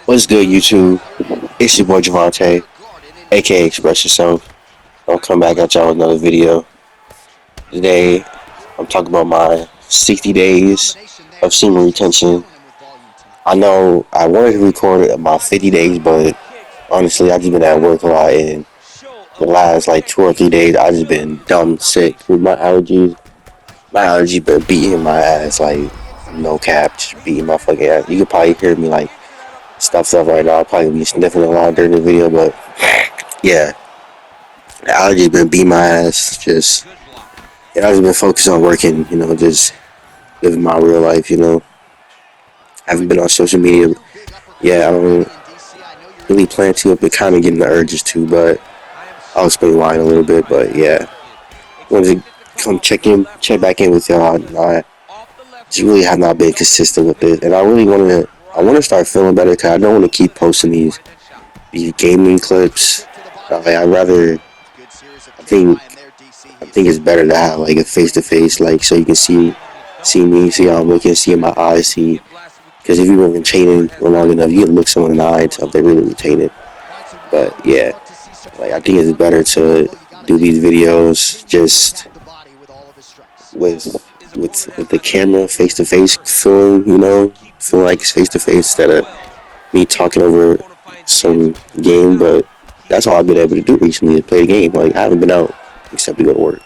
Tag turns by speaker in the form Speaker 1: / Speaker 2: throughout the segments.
Speaker 1: What's good, YouTube? It's your boy Javante, aka Express Yourself. I'll come back at y'all with another video. Today, I'm talking about my 60 days of semen retention. I know I wanted to record my 50 days, but honestly, I've just been at work a lot, and the last like 2 or 3 days, I've just been dumb sick with my allergies. My allergies been beating my ass, like no cap, just beating my fucking ass. You could probably hear me like stuff right now. I'll probably be sniffing a lot during the video, but yeah, the allergies been beating my ass. Just I've just been focused on working, just living my real life. I haven't been on social media. Yeah, I don't really plan to. I've been kind of getting the urges to, but I'll explain why in a little bit. But yeah, wanted to come check back in with y'all. I just really have not been consistent with it, and I really want to start feeling better because I don't want to keep posting these gaming clips. I'd rather. I think I think it's better to have like a face to face, like so you can see me, see how I'm looking, see in my eyes, see. Because if you've been retaining for long enough, you can look someone in the eye and tell if they're really retaining. But yeah, like I think it's better to do these videos just with with the camera face to face feeling, feel like it's face to face instead of me talking over some game. But that's all I've been able to do recently is play the game. Like I haven't been out except to go to work.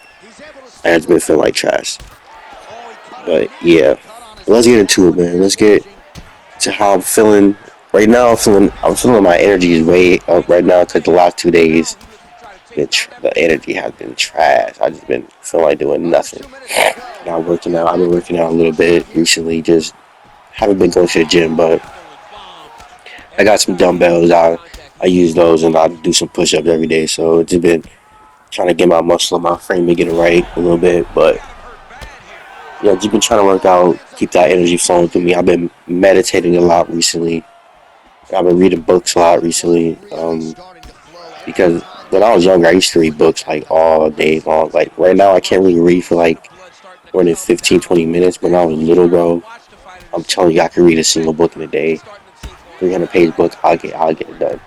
Speaker 1: I have been feeling like trash. But yeah, let's get into it, man. Let's get to how I'm feeling right now. I'm feeling my energy is way up right now because the last 2 days the energy has been trash. I just been feeling like doing nothing. Not working out. I've been working out a little bit recently. Just haven't been going to the gym, but I got some dumbbells. I use those and I do some push-ups every day. So it's just been trying to get my muscle and my frame to get it right a little bit, but yeah, just been trying to work out, keep that energy flowing through me. I've been meditating a lot recently. I've been reading books a lot recently. Because when I was younger, I used to read books like all day long. Like right now, I can't really read for like more than 15, 20 minutes. But when I was little, bro, I'm telling you, I could read a single book in a day. 300-page book, I'll get it done.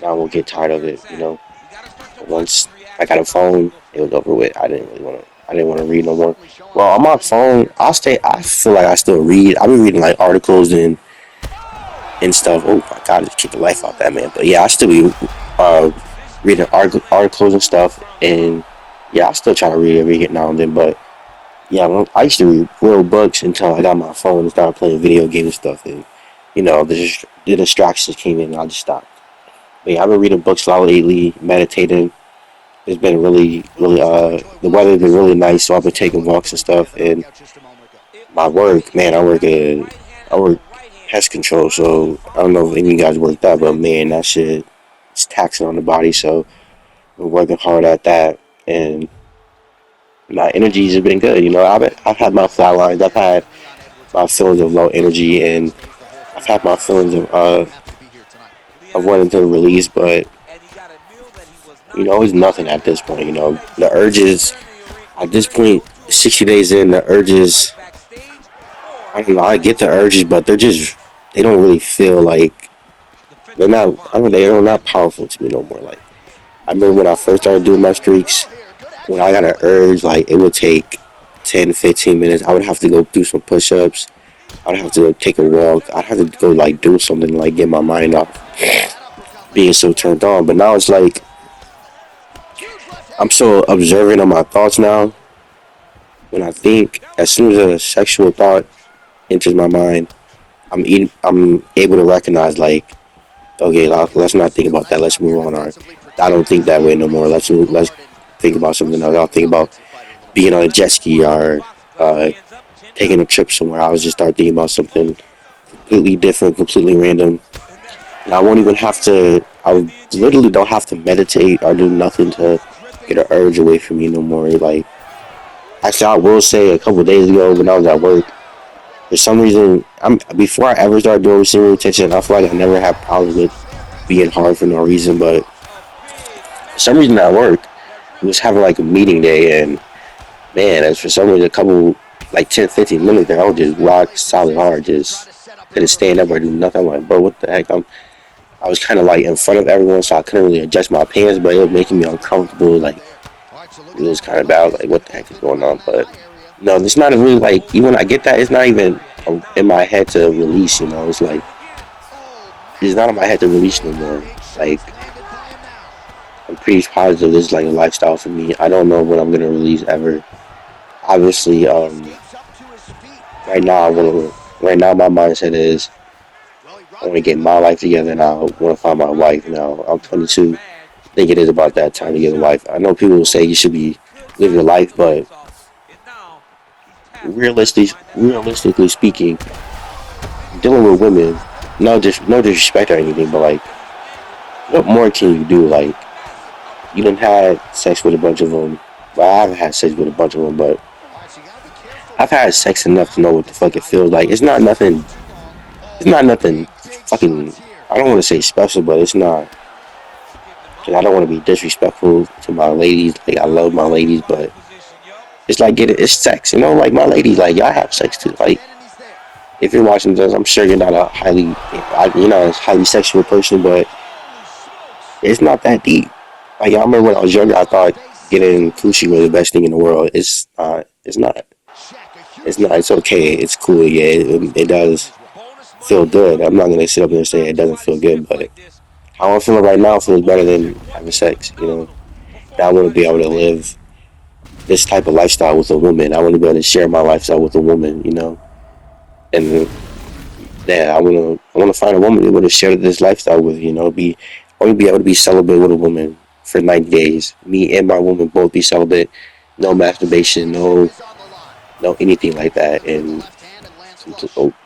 Speaker 1: I won't get tired of it. But once I got a phone, it was over with. I didn't want to read no more. Well, on my phone, I feel like I still read. I've been reading like articles and stuff. Oh my god, I just kicked the life out that man. But yeah, I still be uh, reading articles and stuff. And yeah, I still try to read every now and then. But yeah, I used to read real books until I got my phone and started playing video games and stuff. And the distractions came in and I just stopped. But yeah, I've been reading books a lot lately, meditating. It's been the weather's been really nice, so I've been taking walks and stuff. And my work, man, I work pest control, so I don't know if any of you guys work that, but man, that shit it's taxing on the body. So we're working hard at that, and my energies have been good. I've had my flat lines, I've had my feelings of low energy, and I've had my feelings of wanting to release, but it's nothing at this point. The urges at this point, 60 days in, the urges. I don't know. I get the urges, but they don't really feel like they're not. I mean, they're not powerful to me no more. Like I remember when I first started doing my streaks, when I got an urge, like it would take 10, 15 minutes. I would have to go do some push-ups. I'd have to go take a walk. I'd have to go like do something like get my mind off being so turned on. But now it's like I'm so observant of my thoughts now. When I think, as soon as a sexual thought enters my mind, I'm able to recognize like, okay, let's not think about that. Let's move on. Or I don't think that way no more. Let's think about something else. I'll think about being on a jet ski or uh, taking a trip somewhere. I was just start thinking about something completely different, completely random. And I won't even have to. I literally don't have to meditate or do nothing to get an urge away from me no more. Like actually, I will say a couple of days ago when I was at work. For some reason, before I ever started doing receiving retention, I feel like I never had problems with being hard for no reason. But for some reason at work, we was having like a meeting day, and man, as for some reason, a couple like 10, 15 minutes there, I was just rock solid hard, just couldn't stand up or do nothing. I'm like, bro, what the heck? I was kind of like in front of everyone, so I couldn't really adjust my pants, but it was making me uncomfortable. Like it was kind of bad. Like what the heck is going on? But no, it's not really like even when I get that, it's not even in my head to release. You know, it's like it's not in my head to release no more. Like I'm pretty positive this is like a lifestyle for me. I don't know what I'm gonna release ever. Obviously, right now I want to. Right now, my mindset is I want to get my life together, and I want to find my wife. Now I'm 22. I think it is about that time to get a wife. I know people will say you should be living your life, but realistically speaking, dealing with women, no disrespect or anything, but like, what more can you do? Like, you done had sex with a bunch of them. Well, I haven't had sex with a bunch of them, but I've had sex enough to know what the fuck it feels like. It's not nothing. It's not nothing fucking. I don't want to say special, but it's not. Cause I don't want to be disrespectful to my ladies. Like I love my ladies, but it's like it's sex. You know, like my ladies, like y'all have sex too. Like if you're watching this, I'm sure you're not a you're not a highly sexual person, but it's not that deep. Like I remember when I was younger, I thought getting coochie was the best thing in the world. It's not. It's not. It's not. It's okay. It's cool. Yeah, it does feel good. I'm not gonna sit up there and say it doesn't feel good, but how I'm feeling right now feels better than having sex. You know, and I want to be able to live this type of lifestyle with a woman. I want to be able to share my lifestyle with a woman. You know, and yeah, I want to find a woman able to share this lifestyle with. You know, I want to be able to be celibate with a woman for 90 days. Me and my woman both be celibate. No masturbation. No anything like that. And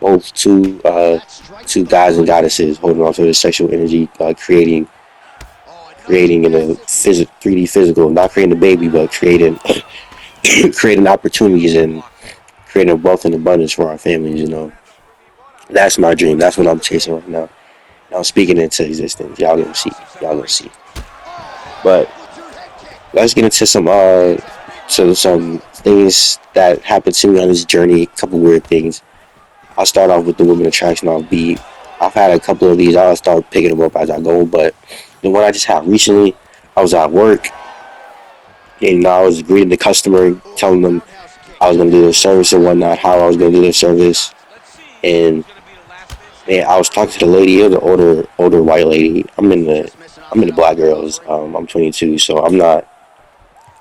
Speaker 1: both two guys and goddesses holding on to their sexual energy, creating in a 3D physical, not creating a baby, but creating creating opportunities and creating wealth and abundance for our families. You know, that's my dream. That's what I'm chasing right now. Now I'm speaking into existence. Y'all gonna see. Y'all gonna see. But let's get into some things that happened to me on this journey. A couple weird things. I'll start off with the women attraction off beat. I've had a couple of these. I'll start picking them up as I go. But the one I just had recently, I was at work and I was greeting the customer, telling them I was going to do their service and whatnot, how I was going to do their service. And man, I was talking to the lady. It was an older white lady. I'm in the black girls. I'm 22, so I'm not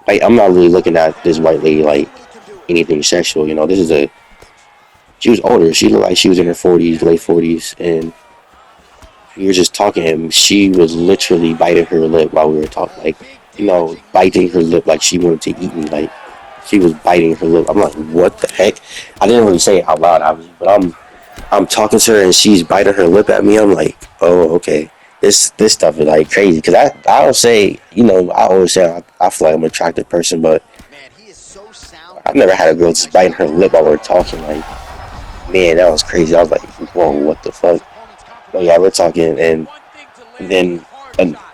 Speaker 1: really looking at this white lady like anything sexual. You know, she was older. She looked like she was in her 40s, late 40s, and we were just talking. And she was literally biting her lip while we were talking, like biting her lip like she wanted to eat me. Like she was biting her lip. I'm like, what the heck? I didn't really say it out loud, obviously, but I'm talking to her and she's biting her lip at me. I'm like, oh, okay. This stuff is like crazy because I don't say I always say I feel like I'm an attractive person, but I've never had a girl just biting her lip while we're talking. Like, man, that was crazy. I was like, whoa, what the fuck? But yeah, we're talking, and then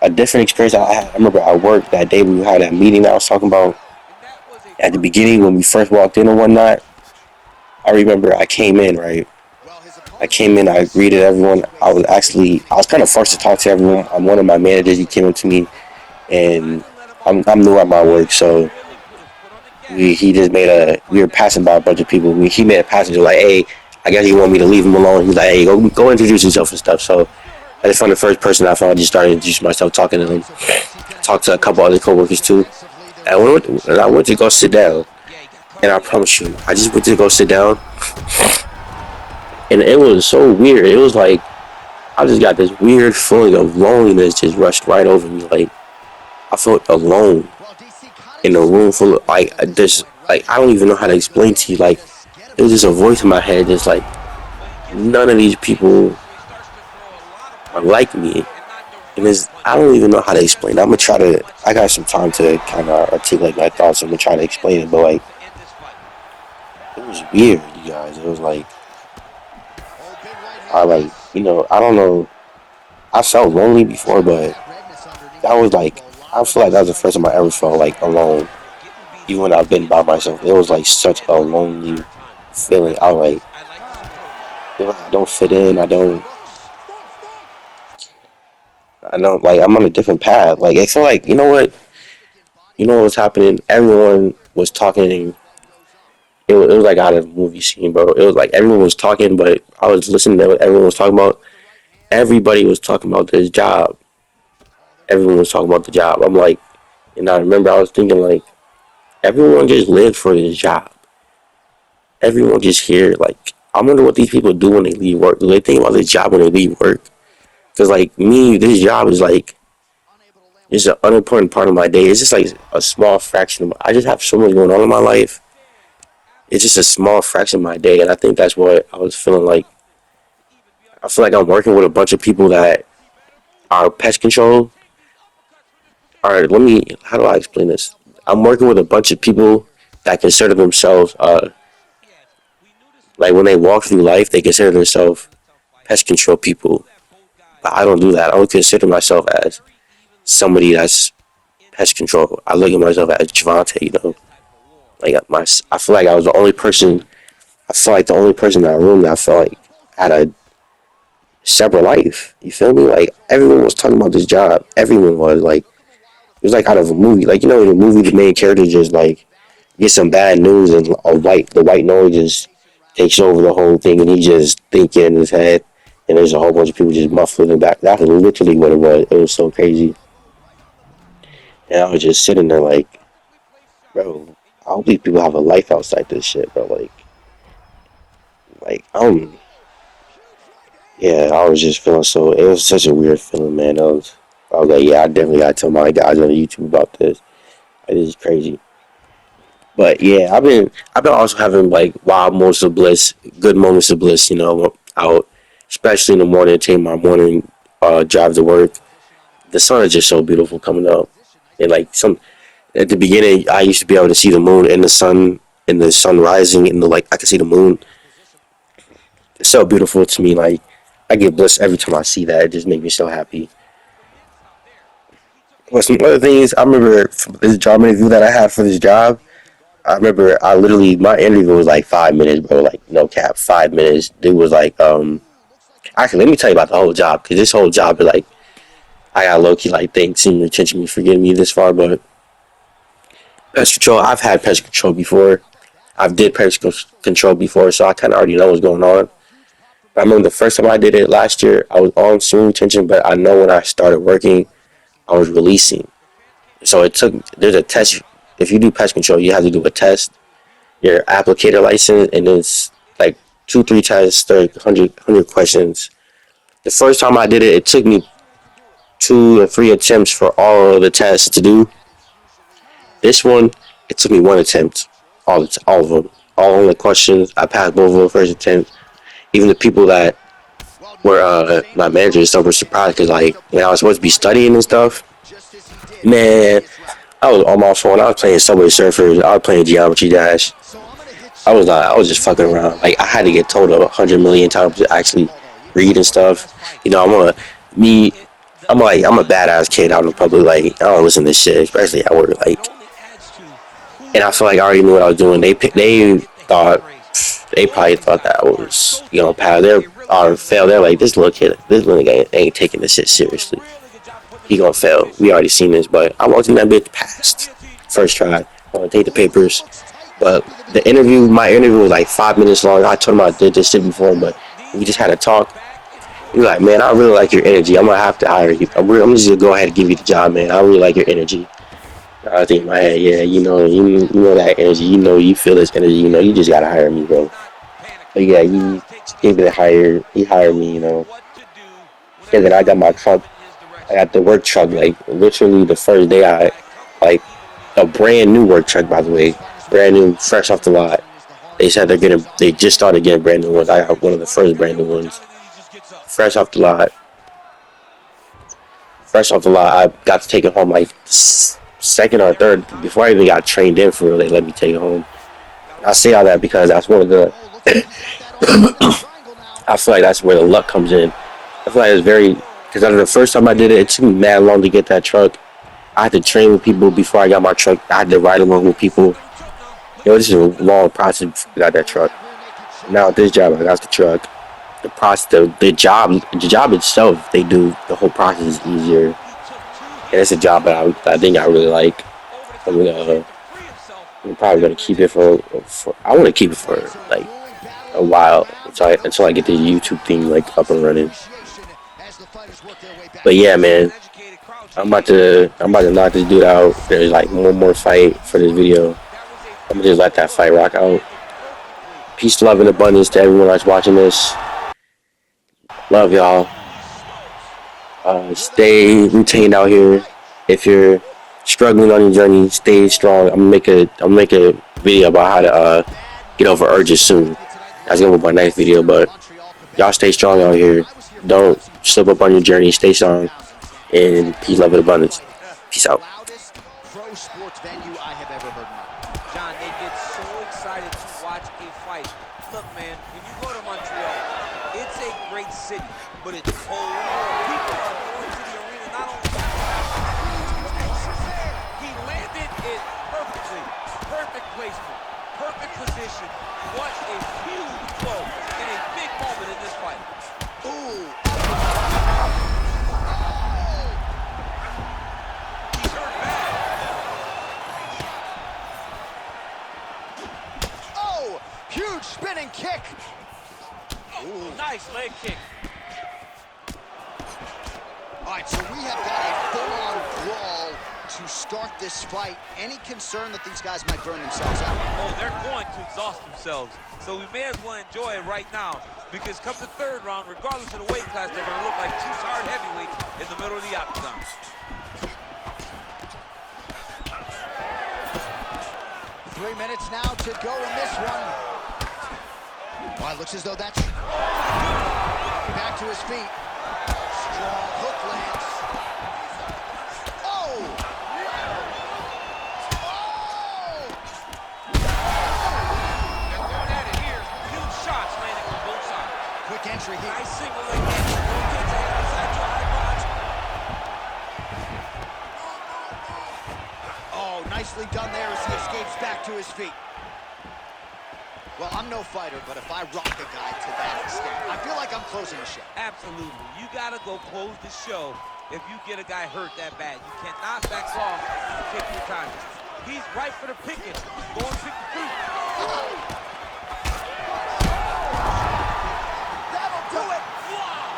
Speaker 1: a different experience I had. I remember at work that day we had that meeting that I was talking about at the beginning when we first walked in and whatnot. I remember I came in, right. I came in, I greeted everyone. I was kind of forced to talk to everyone. One of my managers, he came up to me, and I'm new at my work, so he just we were passing by a bunch of people. He made a passenger like, hey, I guess he wanted me to leave him alone. He's like, hey, go introduce yourself and stuff. So I just found the first person I found. I just started introducing myself, talking to them, talked to a couple other coworkers too. And I went to go sit down, and I promise you, I just went to go sit down, and it was so weird. It was like I just got this weird feeling of loneliness just rushed right over me. Like I felt alone in a room full of this. Like I don't even know how to explain to you. Like it was just a voice in my head, just like none of these people are like me. And I don't even know how to explain it. I'm gonna try to. I got some time to kind of articulate my thoughts. I'm gonna try to explain it, but like it was weird, you guys. It was like I don't know. I felt lonely before, but that was like I feel like that was the first time I ever felt like alone. Even when I've been by myself, it was like such a lonely feeling. I was like feel like I don't fit in. I don't like. I'm on a different path. Like I feel like you know what was happening. Everyone was talking. It was like out of a movie scene, bro. It was like everyone was talking, but I was listening to what everyone was talking about. Everybody was talking about this job. Everyone was talking about the job. I'm like, and I remember I was thinking like, everyone just lived for this job. Everyone just here. Like, I wonder what these people do when they leave work. Do they think about this job when they leave work? Because like me, this job is like it's an unimportant part of my day. It's just like a small fraction. I just have so much going on in my life. It's just a small fraction of my day, and I think that's what I was feeling like. I feel like I'm working with a bunch of people that are pest control. All right, let me. How do I explain this? I'm working with a bunch of people that consider themselves, like when they walk through life, they consider themselves pest control people. But I don't do that. I don't consider myself as somebody that's pest control. I look at myself as Javante, you know. I feel like I was the only person. I feel like the only person in that room that I felt like had a separate life. You feel me? Like everyone was talking about this job. Everyone was like, it was like out of a movie. Like you know, in a movie, the main character just like get some bad news and the white noise just takes over the whole thing, and he just thinking in his head. And there's a whole bunch of people just muffling him back. That's literally what it was. It was so crazy. And I was just sitting there like, bro, I hope these people have a life outside this shit, bro. Like, yeah, I was just feeling so. It was such a weird feeling, man. I was like, yeah, I definitely gotta tell my guys on YouTube about this. Like, this is crazy. But yeah, I've been also having like wild moments of bliss, good moments of bliss. You know, out, especially in the morning, taking my morning drive to work. The sun is just so beautiful coming up, and like some at the beginning, I used to be able to see the moon and the sun rising, and the like I could see the moon. It's so beautiful to me. Like I get blessed every time I see that. It just makes me so happy. But some other things I remember from this job interview that I had for this job. I remember I literally my interview was like 5 minutes, bro. Like no cap, 5 minutes. Dude was like, actually, let me tell you about the whole job because this whole job is like I got low key like thanks senior attention me for getting me this far. But pest control, I've had pest control before. I've did pest control before, so I kind of already know what's going on. I remember the first time I did it last year, I was on senior retention, but I know when I started working, I was releasing. So it took there's a test. If you do pest control, you have to do a test. Your applicator license, and it's like 2, 3 tests, 100 questions. The first time I did it, it took me 2 or 3 attempts for all of the tests to do. This one, it took me one attempt, all of them, all the questions. I passed both of them first attempt. Even the people that were my manager and stuff were surprised because like when I was supposed to be studying and stuff, man, I was on my phone. I was playing Subway Surfers. I was playing Geometry Dash. I was just fucking around. Like I had to get told 100 million times to actually read and stuff. You know, me. I'm a badass kid out in public. Like I don't listen to shit, especially at work. Like, and I feel like I already knew what I was doing. They probably thought that I was pal. They're or fail. They're like this little guy ain't taking this shit seriously. He gonna fail. We already seen this, but I walked in that bitch passed first try. I want to take the papers. But my interview was like 5 minutes long. I told him I did this shit before, but we just had to talk. He was like, man, I really like your energy. I'm gonna have to hire you. I'm just gonna go ahead and give you the job, man. I really like your energy. I think in my head, yeah, you know that energy. You know, you feel this energy. You know, you just gotta hire me, bro. But yeah, he gave me the hire. He hired me, and then I got my truck. I got the work truck. Like literally the first day, like a brand new work truck, by the way, brand new, fresh off the lot. They said they just started getting brand new ones. I got one of the first brand new ones, fresh off the lot. Fresh off the lot, I got to take it home like second or third before I even got trained in for real. They let me take it home. I say all that because that's one of the. I feel like that's where the luck comes in. I feel like it's very because the first time I did it, it took me mad long to get that truck. I had to train with people before I got my truck. I had to ride along with people. This is a long process before I got that truck. Now at this job, I got the truck. the process, the job itself, they do the whole process is easier, and it's a job that I think I really like. I'm gonna I'm probably gonna keep it for I want to keep it for like a while until I get the YouTube thing like up and running. But yeah, man, I'm about to knock this dude out. There's like one more fight for this video. I'm gonna just let that fight rock out. Peace, love, and abundance to everyone that's watching this. Love y'all. Stay retained out here. If you're struggling on your journey, stay strong. I'm gonna make a video about how to get over urges soon. That's gonna be my next video, but y'all stay strong out here. Don't slip up on your journey. Stay strong. And peace, love, and abundance. Peace out.
Speaker 2: Pro sports venue I have ever heard of. John, they get so excited to watch a fight. Look, man, when you go to Montreal, it's a great city, but it's cold. People are going to the arena not only he landed it perfectly. Perfect placement, perfect position. What a huge blow in a big moment in this fight. Ooh. Huge spinning kick. Ooh. Nice leg kick. All right, so we have got a full-on brawl to start this fight. Any concern that these guys might burn themselves out? Oh, they're going to exhaust themselves. So we may as well enjoy it right now, because come the third round, regardless of the weight class, they're going to look like two hard heavyweights in the middle of the octagon. 3 minutes now to go in this one. Well, it looks as though that's back to his feet. Strong hook lands. Oh! Oh! They're going at it here. Huge shots landing on both sides. Quick entry here. Nice single leg entry. Oh, nicely done there as he escapes back to his feet. Well, I'm no fighter, but if I rock a guy to that extent, I feel like I'm closing the show. Absolutely. You got to go close the show if you get a guy hurt that bad. You cannot back off and take your time. He's right for the picking. Go and pick the fruit. That'll do it. Wow.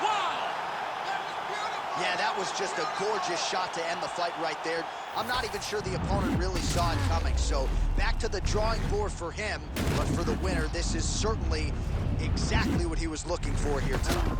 Speaker 2: Wow. Yeah, that was just a gorgeous shot to end the fight right there. I'm not even sure the opponent really saw it coming. So back to the drawing board for him. But for the winner, this is certainly exactly what he was looking for here tonight.